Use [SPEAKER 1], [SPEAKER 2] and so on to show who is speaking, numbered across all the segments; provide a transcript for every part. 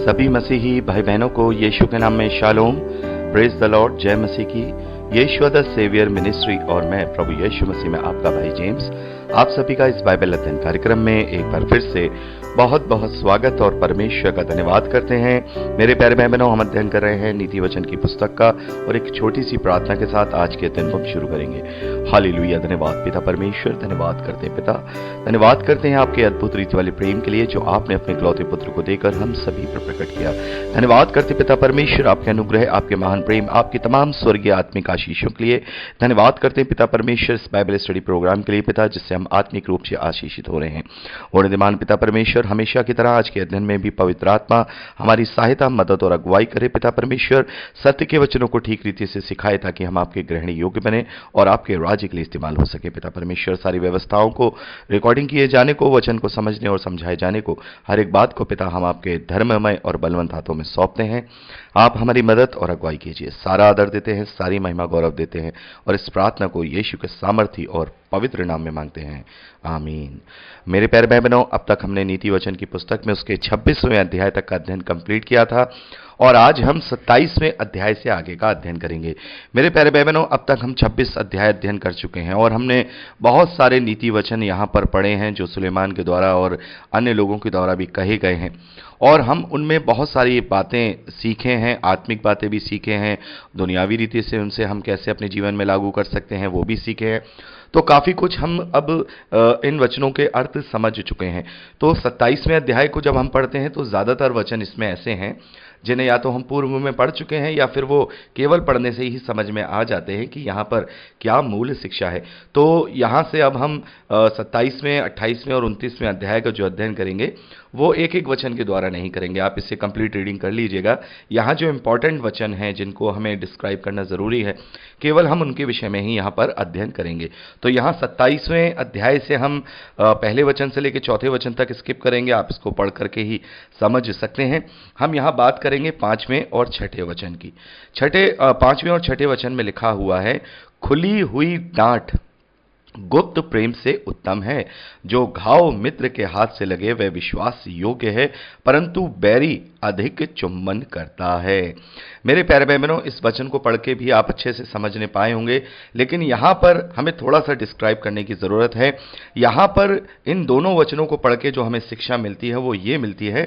[SPEAKER 1] सभी मसीही भाई बहनों को यीशु के नाम में शालोम, प्रेज द लॉर्ड, जय मसीह की। यीशु द सेवियर मिनिस्ट्री और मैं प्रभु यीशु मसीह में आपका भाई जेम्स आप सभी का इस बाइबल अध्ययन कार्यक्रम में एक बार फिर से बहुत बहुत स्वागत और परमेश्वर का धन्यवाद करते हैं। मेरे प्यारे भाई बहनों, हम अध्ययन कर रहे हैं नीति वचन की पुस्तक का और एक छोटी सी प्रार्थना के साथ आज के अध्ययन को हम शुरू करेंगे। हालेलुया, धन्यवाद पिता परमेश्वर, धन्यवाद करते हैं पिता, धन्यवाद करते हैं आपके अद्भुत रीति वाले प्रेम के लिए जो आपने अपने इकलौते पुत्र को देकर हम सभी पर प्रकट किया। धन्यवाद करते पिता परमेश्वर आपके अनुग्रह, आपके महान प्रेम, आपकी तमाम स्वर्गीय आत्मिक आशीषों के लिए। धन्यवाद करते हैं पिता परमेश्वर इस बाइबल स्टडी प्रोग्राम के लिए पिता, जिससे हम आत्मिक रूप से आशीषित हो रहे हैं। और निधिमान पिता परमेश्वर, हमेशा की तरह आज के अध्ययन में भी पवित्र आत्मा हमारी सहायता, मदद और अगुवाई करे पिता परमेश्वर। सत्य के वचनों को ठीक रीति से सिखाए ताकि हम आपके ग्रहण योग्य बने और आपके राज्य के लिए इस्तेमाल हो सके पिता परमेश्वर। सारी व्यवस्थाओं को, रिकॉर्डिंग किए जाने को, वचन को समझने और समझाए जाने को, हर एक बात को पिता हम आपके धर्ममय और बलवंत हाथों में सौंपते हैं। आप हमारी मदद और अगुवाई कीजिए। सारा आदर देते हैं, सारी महिमा गौरव देते हैं और इस प्रार्थना को यीशु के सामर्थी और पवित्र नाम में मांगते हैं, आमीन। मेरे प्यारे भाई बहनों, अब तक हमने नीति वचन की पुस्तक में उसके 26वें अध्याय तक का अध्ययन कंप्लीट किया था और आज हम 27वें अध्याय से आगे का अध्ययन करेंगे। मेरे प्यारे भाई बहनों, अब तक हम 26 अध्याय अध्ययन कर चुके हैं और हमने बहुत सारे नीति वचन यहाँ पर पढ़े हैं जो सुलेमान के द्वारा और अन्य लोगों के द्वारा भी कहे गए हैं और हम उनमें बहुत सारी बातें सीखे हैं, आत्मिक बातें भी सीखे हैं, दुनियावी रीति से उनसे हम कैसे अपने जीवन में लागू कर सकते हैं वो भी सीखे हैं। तो काफ़ी कुछ हम अब इन वचनों के अर्थ समझ चुके हैं। तो 27वें अध्याय को जब हम पढ़ते हैं तो ज़्यादातर वचन इसमें ऐसे हैं जिन्हें या तो हम पूर्व में पढ़ चुके हैं या फिर वो केवल पढ़ने से ही समझ में आ जाते हैं कि यहाँ पर क्या मूल शिक्षा है। तो यहाँ से अब हम 27वें, 28वें और 29वें अध्याय का जो अध्ययन करेंगे वो एक एक वचन के द्वारा नहीं करेंगे। आप इससे कंप्लीट रीडिंग कर लीजिएगा। यहाँ जो इंपॉर्टेंट वचन हैं जिनको हमें डिस्क्राइब करना ज़रूरी है, केवल हम उनके विषय में ही यहाँ पर अध्ययन करेंगे। तो यहाँ 27वें अध्याय से हम पहले वचन से लेकर चौथे वचन तक स्किप करेंगे। आप इसको पढ़ करके ही समझ सकते हैं। हम यहाँ बात करेंगे 5वें और 6ठे वचन की। 5वें और 6ठे वचन में लिखा हुआ है, खुली हुई डांट गुप्त प्रेम से उत्तम है। जो घाव मित्र के हाथ से लगे वह विश्वास योग्य है, परंतु बैरी अधिक चुम्बन करता है। मेरे प्यारे भाई बहनों, इस वचन को पढ़ के भी आप अच्छे से समझने पाए होंगे, लेकिन यहाँ पर हमें थोड़ा सा डिस्क्राइब करने की ज़रूरत है। यहाँ पर इन दोनों वचनों को पढ़ के जो हमें शिक्षा मिलती है वो ये मिलती है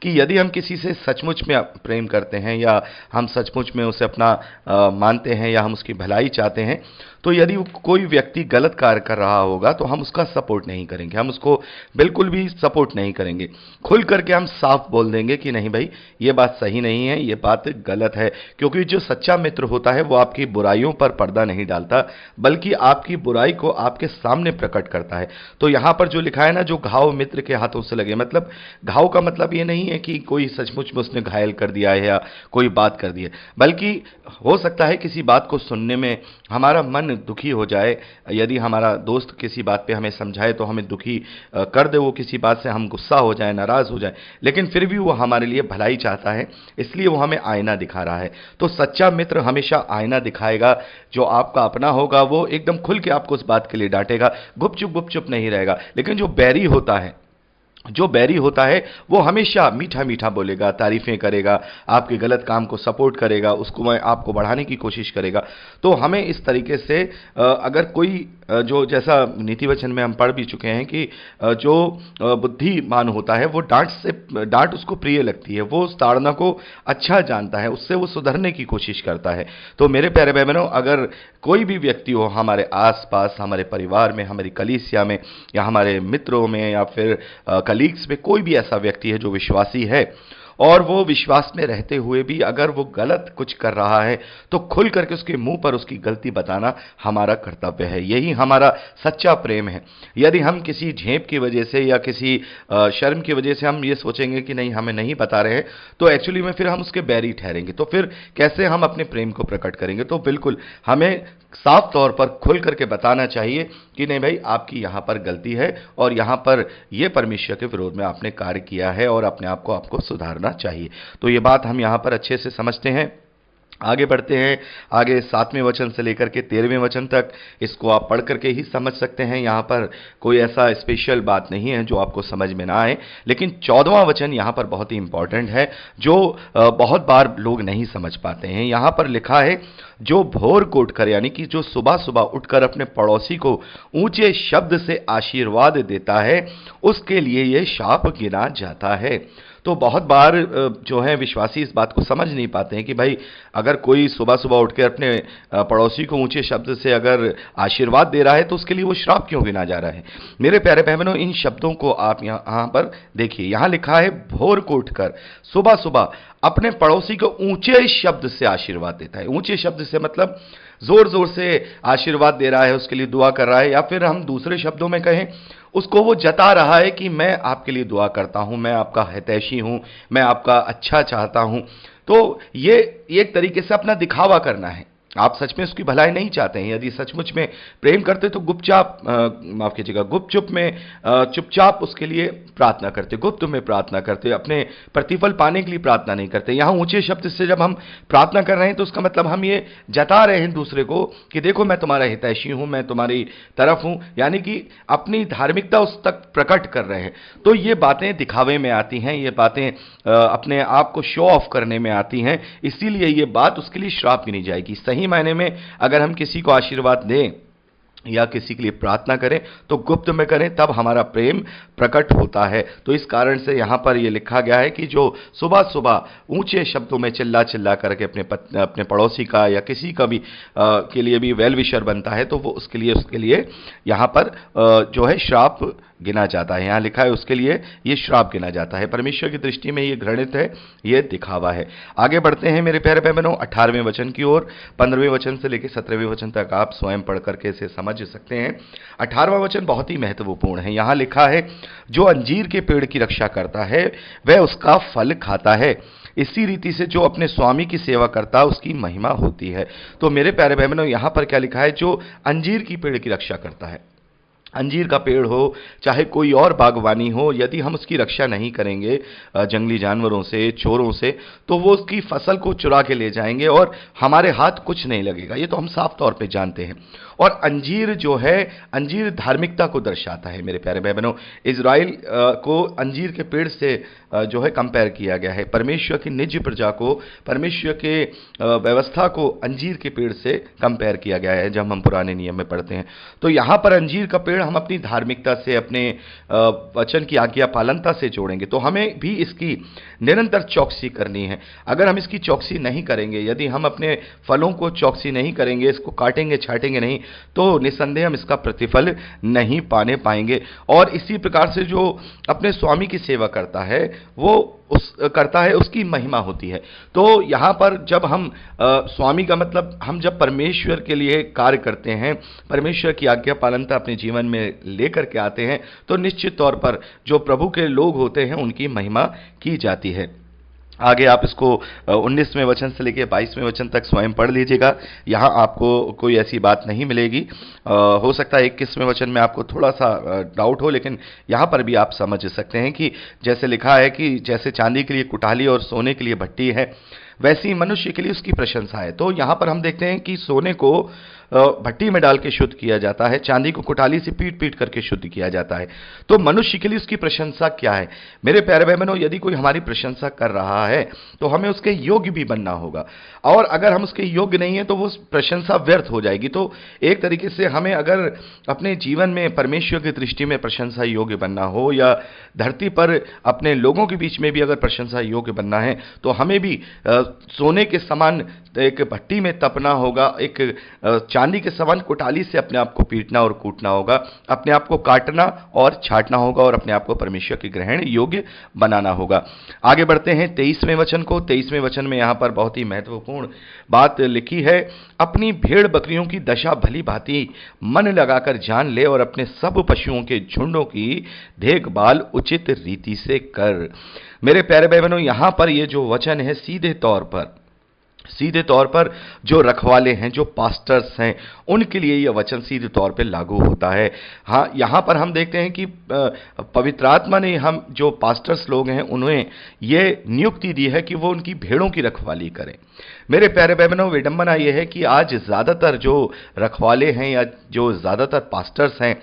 [SPEAKER 1] कि यदि हम किसी से सचमुच में प्रेम करते हैं या हम सचमुच में उसे अपना मानते हैं या हम उसकी भलाई चाहते हैं, तो यदि कोई व्यक्ति गलत कार्य कर रहा होगा तो हम उसका सपोर्ट नहीं करेंगे, हम उसको बिल्कुल भी सपोर्ट नहीं करेंगे। खुल करके हम साफ बोल देंगे कि नहीं भाई, ये बात सही नहीं है, ये बात गलत है। क्योंकि जो सच्चा मित्र होता है वो आपकी बुराइयों पर पर्दा नहीं डालता, बल्कि आपकी बुराई को आपके सामने प्रकट करता है। तो यहाँ पर जो लिखा है ना, जो घाव मित्र के हाथों से लगे, मतलब घाव का मतलब ये नहीं है कि कोई सचमुच में उसने घायल कर दिया है या कोई बात कर दी है, बल्कि हो सकता है किसी बात को सुनने में हमारा मन दुखी हो जाए। यदि हमारा दोस्त किसी बात पे हमें समझाए तो हमें दुखी कर दे, वो किसी बात से हम गुस्सा हो जाए, नाराज हो जाए, लेकिन फिर भी वो हमारे लिए भलाई चाहता है, इसलिए वो हमें आईना दिखा रहा है। तो सच्चा मित्र हमेशा आईना दिखाएगा। जो आपका अपना होगा वो एकदम खुल के आपको उस बात के लिए डांटेगा, गुपचुप नहीं रहेगा। लेकिन जो बैरी होता है वो हमेशा मीठा मीठा बोलेगा, तारीफें करेगा, आपके गलत काम को सपोर्ट करेगा, उसको आपको बढ़ाने की कोशिश करेगा। तो हमें इस तरीके से अगर कोई जो जैसा नीति वचन में हम पढ़ भी चुके हैं कि जो बुद्धिमान होता है वो डांट उसको प्रिय लगती है, वो उस ताड़ना को अच्छा जानता है, उससे वो सुधरने की कोशिश करता है। तो मेरे प्यारे भाई बहनों, अगर कोई भी व्यक्ति हो हमारे आसपास, हमारे परिवार में, हमारी कलीसिया में या हमारे मित्रों में या फिर कलीग्स में कोई भी ऐसा व्यक्ति है जो विश्वासी है और वो विश्वास में रहते हुए भी अगर वो गलत कुछ कर रहा है तो खुल करके उसके मुंह पर उसकी गलती बताना हमारा कर्तव्य है। यही हमारा सच्चा प्रेम है। यदि हम किसी झेप की वजह से या किसी शर्म की वजह से हम ये सोचेंगे कि नहीं, हमें नहीं बता रहे हैं, तो एक्चुअली में फिर हम उसके बैरी ठहरेंगे। तो फिर कैसे हम अपने प्रेम को प्रकट करेंगे? तो बिल्कुल हमें साफ तौर पर खुल करके बताना चाहिए कि नहीं भाई, आपकी यहाँ पर गलती है और यहाँ पर यह परमेश्वर के विरोध में आपने कार्य किया है और अपने आप को आपको सुधारना चाहिए। तो ये बात हम यहाँ पर अच्छे से समझते हैं। आगे बढ़ते हैं। आगे 7वें वचन से लेकर के 13वें वचन तक इसको आप पढ़ करके ही समझ सकते हैं। यहाँ पर कोई ऐसा स्पेशल बात नहीं है जो आपको समझ में ना आए, लेकिन 14वां वचन यहाँ पर बहुत ही इंपॉर्टेंट है, जो बहुत बार लोग नहीं समझ पाते हैं। यहाँ पर लिखा है, जो भोर को उठकर, यानी कि जो सुबह सुबह उठकर अपने पड़ोसी को ऊंचे शब्द से आशीर्वाद देता है, उसके लिए यह शाप गिना जाता है। तो बहुत बार जो है विश्वासी इस बात को समझ नहीं पाते हैं कि भाई अगर कोई सुबह सुबह उठ के अपने पड़ोसी को ऊंचे शब्द से अगर आशीर्वाद दे रहा है तो उसके लिए वो श्राप क्यों गिना जा रहा है। मेरे प्यारे बहनों, इन शब्दों को आप यहाँ पर देखिए। यहाँ लिखा है, भोर को उठकर सुबह सुबह अपने पड़ोसी को ऊंचे शब्द से आशीर्वाद देता है। ऊंचे शब्द से मतलब जोर जोर से आशीर्वाद दे रहा है, उसके लिए दुआ कर रहा है, या फिर हम दूसरे शब्दों में कहें, उसको वो जता रहा है कि मैं आपके लिए दुआ करता हूं, मैं आपका हितैषी हूं, मैं आपका अच्छा चाहता हूं। तो ये एक तरीके से अपना दिखावा करना है। आप सच में उसकी भलाई नहीं चाहते हैं। यदि सचमुच में प्रेम करते तो गुपचाप, माफ कीजिएगा, गुपचुप में चुपचाप उसके लिए प्रार्थना करते, गुप्त में प्रार्थना करते, अपने प्रतिफल पाने के लिए प्रार्थना नहीं करते। यहां ऊंचे शब्द से जब हम प्रार्थना कर रहे हैं तो उसका मतलब हम ये जता रहे हैं दूसरे को कि देखो मैं तुम्हारा हितैषी हूं, मैं तुम्हारी तरफ हूं, यानी कि अपनी धार्मिकता उस तक प्रकट कर रहे हैं। तो ये बातें दिखावे में आती हैं, ये बातें अपने आप को शो ऑफ करने में आती हैं, इसीलिए ये बात उसके लिए श्राप गिनी जाएगी। सही मायने में अगर हम किसी को आशीर्वाद दें या किसी के लिए प्रार्थना करें तो गुप्त में करें, तब हमारा प्रेम प्रकट होता है। तो इस कारण से यहां पर यह लिखा गया है कि जो सुबह सुबह ऊंचे शब्दों में चिल्ला चिल्ला करके अपने पड़ोसी का या किसी का भी के लिए भी वेल विशर बनता है, तो वो उसके लिए यहां पर जो है श्राप गिना जाता है। यहां लिखा है उसके लिए ये श्राप गिना जाता है। परमेश्वर की दृष्टि में ये घृणित है, ये दिखावा है। आगे बढ़ते हैं मेरे प्यारे बहनों 18वें वचन की ओर। 15वें वचन से लेकर 17वें वचन तक आप स्वयं पढ़ करके इसे समझ सकते हैं। 18वां वचन बहुत ही महत्वपूर्ण है। यहां लिखा है, जो अंजीर के पेड़ की रक्षा करता है वह उसका फल खाता है, इसी रीति से जो अपने स्वामी की सेवा करता है उसकी महिमा होती है। तो मेरे प्यारे बहनों, यहां पर क्या लिखा है, जो अंजीर की पेड़ की रक्षा करता है, अंजीर का पेड़ हो चाहे कोई और बागवानी हो, यदि हम उसकी रक्षा नहीं करेंगे जंगली जानवरों से, चोरों से, तो वो उसकी फसल को चुरा के ले जाएंगे और हमारे हाथ कुछ नहीं लगेगा। ये तो हम साफ तौर पे जानते हैं। और अंजीर जो है, अंजीर धार्मिकता को दर्शाता है। मेरे प्यारे भाई बहनों, इजराइल को अंजीर के पेड़ से जो है कंपेयर किया गया है। परमेश्वर की निज प्रजा को, परमेश्वर के व्यवस्था को अंजीर के पेड़ से कंपेयर किया गया है जब हम पुराने नियम में पढ़ते हैं। तो यहाँ पर अंजीर का पेड़ हम अपनी धार्मिकता से, अपने वचन की आज्ञा पालनता से जोड़ेंगे, तो हमें भी इसकी निरंतर चौकसी करनी है। अगर हम इसकी चौकसी नहीं करेंगे, यदि हम अपने फलों को चौकसी नहीं करेंगे, इसको काटेंगे छाटेंगे नहीं, तो निस्संदेह हम इसका प्रतिफल नहीं पाने पाएंगे। और इसी प्रकार से जो अपने स्वामी की सेवा करता है वो करता है, उसकी महिमा होती है। तो यहां पर जब हम स्वामी का मतलब, हम जब परमेश्वर के लिए कार्य करते हैं, परमेश्वर की आज्ञा पालनता अपने जीवन में लेकर के आते हैं, तो निश्चित तौर पर जो प्रभु के लोग होते हैं उनकी महिमा की जाती है। आगे आप इसको 19वें वचन से लेकर 22वें वचन तक स्वयं पढ़ लीजिएगा। यहाँ आपको कोई ऐसी बात नहीं मिलेगी। हो सकता है 21वें वचन में आपको थोड़ा सा डाउट हो, लेकिन यहाँ पर भी आप समझ सकते हैं कि जैसे लिखा है कि जैसे चांदी के लिए कुठाली और सोने के लिए भट्टी है, वैसी मनुष्य के लिए उसकी प्रशंसा है। तो यहाँ पर हम देखते हैं कि सोने को भट्टी में डाल के शुद्ध किया जाता है, चांदी को कुठाली से पीट पीट करके शुद्ध किया जाता है। तो मनुष्य के लिए उसकी प्रशंसा क्या है? मेरे प्यारे भाई बहनों, यदि कोई हमारी प्रशंसा कर रहा है तो हमें उसके योग्य भी बनना होगा, और अगर हम उसके योग्य नहीं है तो वो प्रशंसा व्यर्थ हो जाएगी। तो एक तरीके से हमें अगर अपने जीवन में परमेश्वर की दृष्टि में प्रशंसा योग्य बनना हो, या धरती पर अपने लोगों के बीच में भी अगर प्रशंसा योग्य बनना है, तो हमें भी सोने के समान एक भट्टी में तपना होगा, एक चांदी के समान कुटाली से अपने आप को पीटना और कूटना होगा, अपने आप को काटना और छाटना होगा, और अपने आप को परमेश्वर के ग्रहण योग्य बनाना होगा। आगे बढ़ते हैं 23वें वचन को। 23वें वचन में यहां पर बहुत ही महत्वपूर्ण बात लिखी है, अपनी भेड़ बकरियों की दशा भली भांति मन लगाकर जान ले, और अपने सब पशुओं के झुंडों की देखभाल उचित रीति से कर। मेरे प्यारे भाई बहनों, यहां पर यह जो वचन है सीधे तौर पर सीधे तौर पर जो रखवाले हैं, जो पास्टर्स हैं, उनके लिए यह वचन सीधे तौर पे लागू होता है। हाँ, यहाँ पर हम देखते हैं कि पवित्र आत्मा ने हम जो पास्टर्स लोग हैं उन्हें ये नियुक्ति दी है कि वो उनकी भेड़ों की रखवाली करें। मेरे प्यारे भाई बहनों, विडंबना यह है कि आज ज़्यादातर जो रखवाले हैं या जो ज़्यादातर पास्टर्स हैं,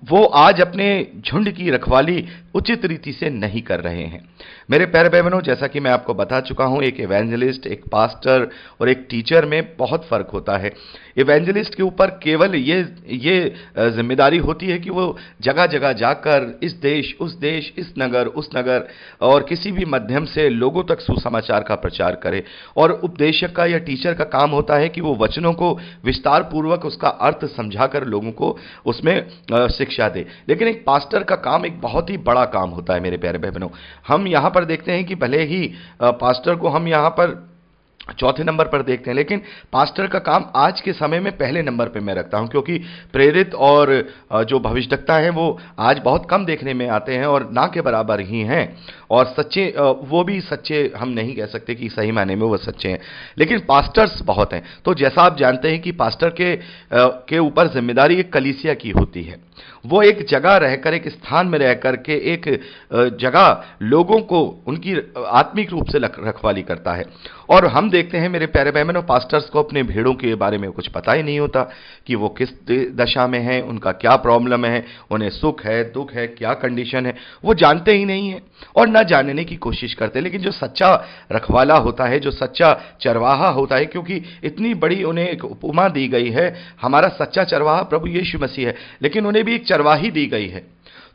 [SPEAKER 1] वो आज अपने झुंड की रखवाली उचित रीति से नहीं कर रहे हैं। मेरे प्यारे भाई बहनों, जैसा कि मैं आपको बता चुका हूं, एक इवेंजलिस्ट, एक पास्टर और एक टीचर में बहुत फर्क होता है। इवेंजलिस्ट के ऊपर केवल ये जिम्मेदारी होती है कि वो जगह जगह जाकर इस देश, इस नगर, उस नगर और किसी भी माध्यम से लोगों तक सुसमाचार का प्रचार करे। और उपदेशक का या टीचर का काम होता है कि वो वचनों को विस्तार पूर्वक उसका अर्थ समझाकर लोगों को उसमें शिक्षा दे। लेकिन एक पास्टर का काम एक बहुत ही बड़ा काम होता है। मेरे प्यारे भाई बहनों, हम यहां पर देखते हैं कि भले ही पास्टर को हम यहां पर चौथे नंबर पर देखते हैं, लेकिन पास्टर का काम आज के समय में पहले नंबर पे मैं रखता हूं, क्योंकि प्रेरित और जो भविष्यवक्ता हैं वो आज बहुत कम देखने में आते हैं और ना के बराबर ही हैं। और सच्चे, वो भी सच्चे हम नहीं कह सकते कि सही मायने में वो सच्चे हैं, लेकिन पास्टर्स बहुत हैं। तो जैसा आप जानते हैं कि पास्टर के ऊपर जिम्मेदारी एक कलीसिया की होती है। वो एक जगह रहकर, एक स्थान में रहकर के एक जगह लोगों को उनकी आत्मिक रूप से रखवाली करता है। और हम देखते हैं मेरे प्यारे भाई बहनों, पास्टर्स को अपने भेड़ों के बारे में कुछ पता ही नहीं होता कि वो किस दशा में है, उनका क्या प्रॉब्लम है, उन्हें सुख है, दुख है, क्या कंडीशन है, वो जानते ही नहीं है और ना जानने की कोशिश करते। लेकिन जो सच्चा रखवाला होता है, जो सच्चा चरवाहा होता है, क्योंकि इतनी बड़ी उन्हें एक उपमा दी गई है, हमारा सच्चा चरवाहा प्रभु यीशु मसीह है, लेकिन उन्हें भी एक चरवाही दी गई है।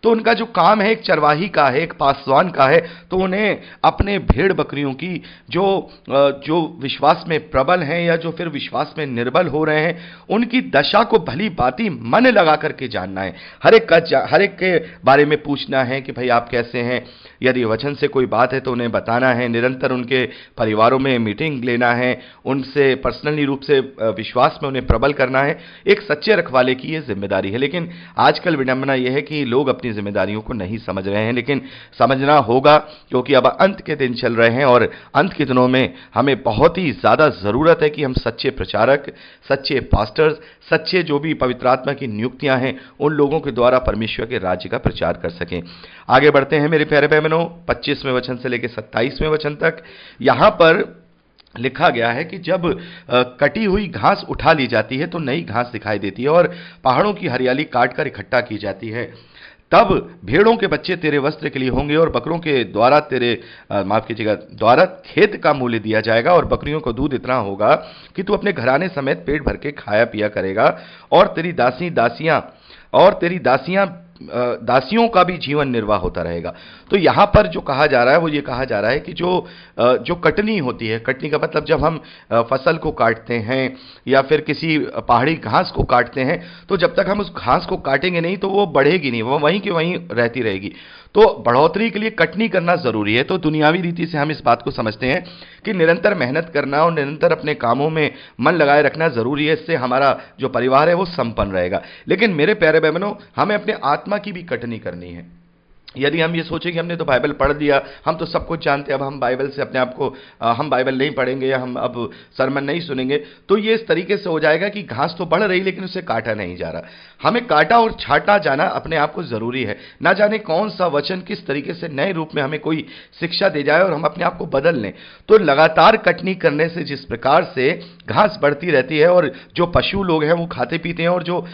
[SPEAKER 1] तो उनका जो काम है एक चरवाही का है, एक पासवान का है। तो उन्हें अपने भेड़ बकरियों की जो विश्वास में प्रबल हैं या जो फिर विश्वास में निर्बल हो रहे हैं, उनकी दशा को भली भांति मन लगा करके जानना है। हर एक के बारे में पूछना है कि भाई आप कैसे हैं। यदि वचन से कोई बात है तो उन्हें बताना है। निरंतर उनके परिवारों में मीटिंग लेना है, उनसे पर्सनली रूप से विश्वास में उन्हें प्रबल करना है। एक सच्चे रखवाले की यह जिम्मेदारी है। लेकिन आजकल विडंबना यह है कि लोग अपनी जिम्मेदारियों को नहीं समझ रहे हैं, लेकिन समझना होगा, क्योंकि अब अंत के दिन चल रहे हैं और अंत के दिनों में हमें बहुत ही ज्यादा जरूरत है कि हम सच्चे प्रचारक, सच्चे पास्टर्स, सच्चे जो भी पवित्र आत्मा की नियुक्तियां हैं, उन लोगों के द्वारा परमेश्वर के राज्य का प्रचार कर सकें। आगे बढ़ते हैं मेरे प्यारे भाई बहनों, 25वें वचन से लेकर 27वें वचन तक। यहां पर लिखा गया है कि जब कटी हुई घास उठा ली जाती है तो नई घास दिखाई देती है और पहाड़ों की हरियाली काटकर इकट्ठा की जाती है। तब भेड़ों के बच्चे तेरे वस्त्र के लिए होंगे और बकरों के द्वारा द्वारा खेत का मूल्य दिया जाएगा। और बकरियों को दूध इतना होगा कि तू अपने घराने समेत पेट भर के खाया पिया करेगा। और तेरी दासियों का भी जीवन निर्वाह होता रहेगा। तो यहां पर जो कहा जा रहा है वो ये कहा जा रहा है कि जो कटनी होती है, कटनी का मतलब जब हम फसल को काटते हैं या फिर किसी पहाड़ी घास को काटते हैं, तो जब तक हम उस घास को काटेंगे नहीं तो वो बढ़ेगी नहीं, वो वहीं की वहीं रहती रहेगी। तो बढ़ोतरी के लिए कटनी करना जरूरी है। तो दुनियावी रीति से हम इस बात को समझते हैं कि निरंतर मेहनत करना और निरंतर अपने कामों में मन लगाए रखना जरूरी है। इससे हमारा जो परिवार है वो संपन्न रहेगा। लेकिन मेरे प्यारे बहनों, हमें अपने आत्मा की भी कटनी करनी है। यदि हम ये सोचें कि हमने तो बाइबल पढ़ दिया, हम तो सब कुछ जानते हैं, अब हम बाइबल से अपने आप को हम बाइबल नहीं पढ़ेंगे या हम अब सरमन नहीं सुनेंगे, तो ये इस तरीके से हो जाएगा कि घास तो बढ़ रही लेकिन उसे काटा नहीं जा रहा। हमें काटा और छाटा जाना अपने आप को जरूरी है। ना जाने कौन सा वचन किस तरीके से नए रूप में हमें कोई शिक्षा दे जाए और हम अपने आप को बदल लें। तो लगातार कटनी करने से जिस प्रकार से घास बढ़ती रहती है और जो पशु लोग हैं वो खाते पीते हैं और जो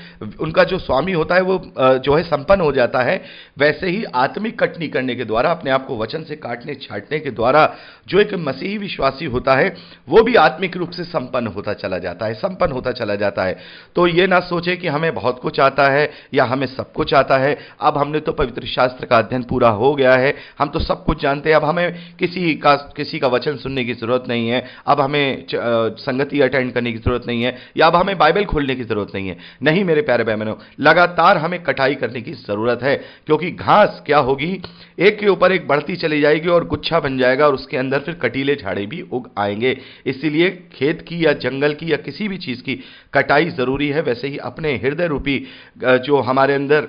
[SPEAKER 1] उनका जो स्वामी होता है वो जो है संपन्न हो जाता है, वैसे ही आत्मिक कटनी करने के द्वारा, अपने आप को वचन से काटने छाटने के द्वारा जो एक मसीही विश्वासी होता है वो भी आत्मिक रूप से संपन्न होता चला जाता है, संपन्न होता चला जाता है। तो ये ना सोचे कि हमें बहुत कुछ आता है या हमें सब कुछ आता है, अब हमने तो पवित्र शास्त्र का अध्ययन पूरा हो गया है, हम तो सब कुछ जानते हैं, अब हमें किसी का वचन सुनने की जरूरत नहीं है, अब हमें संगति अटेंड करने की जरूरत नहीं है, या अब हमें बाइबल खोलने की जरूरत नहीं है। नहीं मेरे प्यारे बहनों, लगातार हमें कटाई करने की जरूरत है, क्योंकि घास क्या होगी, एक के ऊपर एक बढ़ती चली जाएगी और गुच्छा बन जाएगा और उसके अंदर फिर कटीले झाड़े भी उग आएंगे। इसीलिए खेत की या जंगल की या किसी भी चीज की कटाई जरूरी है। वैसे ही अपने हृदय रूपी जो हमारे अंदर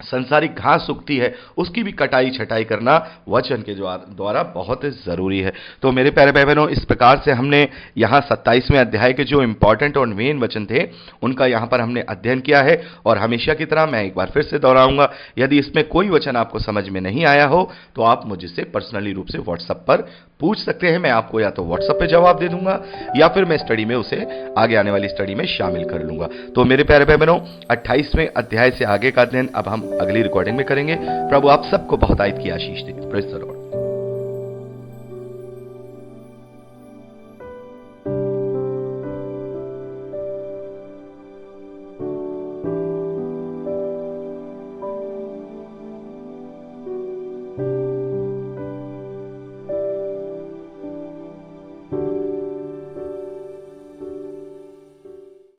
[SPEAKER 1] संसारिक घास उगती है उसकी भी कटाई छटाई करना वचन के द्वारा बहुत जरूरी है। तो मेरे प्यारे भाई बहनों, इस प्रकार से हमने यहाँ 27वें अध्याय के जो इंपॉर्टेंट और मेन वचन थे उनका यहाँ पर हमने अध्ययन किया है। और हमेशा की तरह मैं एक बार फिर से दोहराऊंगा, यदि इसमें कोई वचन आपको समझ में नहीं आया हो तो आप मुझसे पर्सनली रूप से व्हाट्सएप पर पूछ सकते हैं। मैं आपको या तो व्हाट्सएप पे जवाब दे दूंगा या फिर मैं स्टडी में उसे आगे आने वाली स्टडी में शामिल कर लूंगा। तो मेरे प्यारे भाई बहनों, 28वें अध्याय से आगे का अध्ययन अब हम अगली रिकॉर्डिंग में करेंगे। प्रभु आप सबको बहुत आयत की आशीष दे। Praise the Lord.